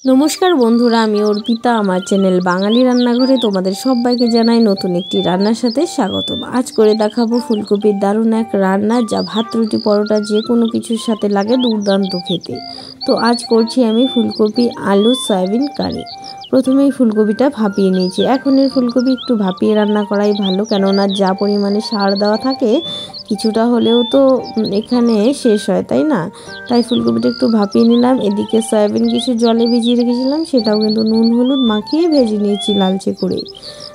নমস্কার বন্ধুরা, আমি অর্পিতা। আমার চ্যানেল বাঙালি রান্নাঘরে তোমাদের সবাইকে জানাই নতুন একটি রান্নার সাথে স্বাগতম। আজ করে দেখাবো ফুলকপির দারুণ এক রান্না, যা ভাত রুটি পরোটা যে কোনো কিছুর সাথে লাগে দুর্দান্ত খেতে। তো আজ করছি আমি ফুলকপি আলু সয়াবিন কারি। প্রথমেই ফুলকপিটা ভাপিয়ে নিয়েছি। এখন এর ফুলকপি একটু ভাপিয়ে রান্না করাই ভালো, কেননা যা পরিমাণে সার দেওয়া থাকে কিছুটা হলেও তো এখানে শেষ হয়, তাই না? তাই ফুলকপিটা একটু ভাপিয়ে নিলাম। এদিকে সয়াবিন কিছু জলে ভিজিয়ে রেখেছিলাম, সেটাও কিন্তু নুন হলুদ মাখিয়ে ভেজে নিয়েছি লালচে করে।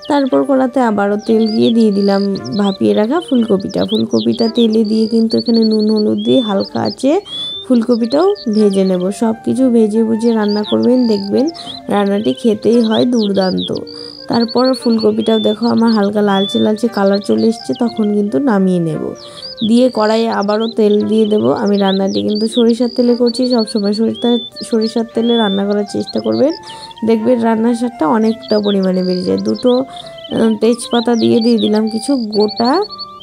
তারপর কড়াতে আবারও তেল দিয়ে দিলাম ভাপিয়ে রাখা ফুলকপিটা তেলে দিয়ে কিন্তু এখানে নুন হলুদ দিয়ে হালকা আঁচে ফুলকপিটাও ভেজে নেব। সব কিছু ভেজে বুঝে রান্না করবেন, দেখবেন রান্নাটি খেতেই হয় দুর্দান্ত। তারপর ফুলকপিটাও দেখো আমার হালকা লালচে লালচে কালার চলে এসছে, তখন কিন্তু নামিয়ে নেব। দিয়ে কড়াইয়ে আবারও তেল দিয়ে দেব। আমি রান্নাটি কিন্তু সরিষার তেলে করছি। সবসময় সরিষার তেলে রান্না করার চেষ্টা করবেন, দেখবেন রান্নার স্বাদটা অনেকটা পরিমাণে বেড়ে যায়। দুটো তেজপাতা দিয়ে দিলাম কিছু গোটা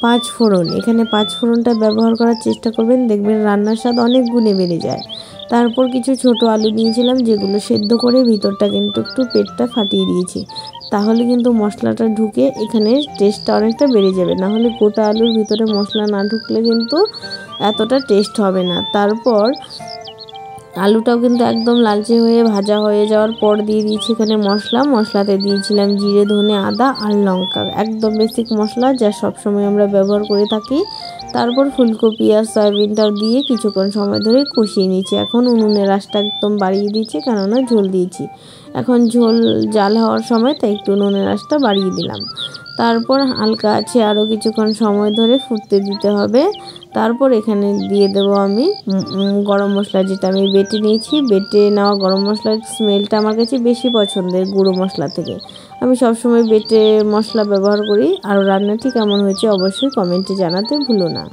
পাঁচ ফোড়ন। এখানে পাঁচ ফোড়নটা ব্যবহার করার চেষ্টা করবেন, দেখবেন রান্নার স্বাদ অনেক গুণে বেড়ে যায়। তারপর কিছু ছোট আলু নিয়েছিলাম, যেগুলো সেদ্ধ করে ভিতরটা কিন্তু একটু পেটটা ফাটিয়ে দিয়েছি। তাহলে কিন্তু মশলাটা ঢুকে এখানে টেস্টটা অনেকটা বেড়ে যাবে। না হলে গোটা আলুর ভিতরে মশলা না ঢুকলে কিন্তু এতটা টেস্ট হবে না। তারপর আলুটাও কিন্তু একদম লালচে হয়ে ভাজা হয়ে যাওয়ার পর দিয়ে দিয়েছি এখানে মশলাতে দিয়েছিলাম জিরে ধনে আদা আর লঙ্কা, একদম বেসিক মশলা যা সবসময় আমরা ব্যবহার করে থাকি। তারপর ফুলকপি আর সয়াবিনটাও দিয়ে কিছুক্ষণ সময় ধরে কষিয়ে নিয়েছি। এখন উনুনের আঁচটা একদম বাড়িয়ে দিয়েছি, কেননা ঝোল দিয়েছি। এখন ঝোল জাল হওয়ার সময় তাই একটু উনুনের আঁচটা বাড়িয়ে দিলাম। তারপর হালকা আছে আরও কিছুক্ষণ সময় ধরে ফুটতে দিতে হবে। তারপর এখানে দিয়ে দেবো আমি গরম মশলা, যেটা আমি বেটে নিয়েছি। বেটে নেওয়া গরম মশলার স্মেলটা আমার কাছে বেশি পছন্দের গুঁড়ো মশলা থেকে। আমি সবসময় বেটে মশলা ব্যবহার করি। আর রান্নাটি কেমন হয়েছে অবশ্যই কমেন্টে জানাতে ভুলো না।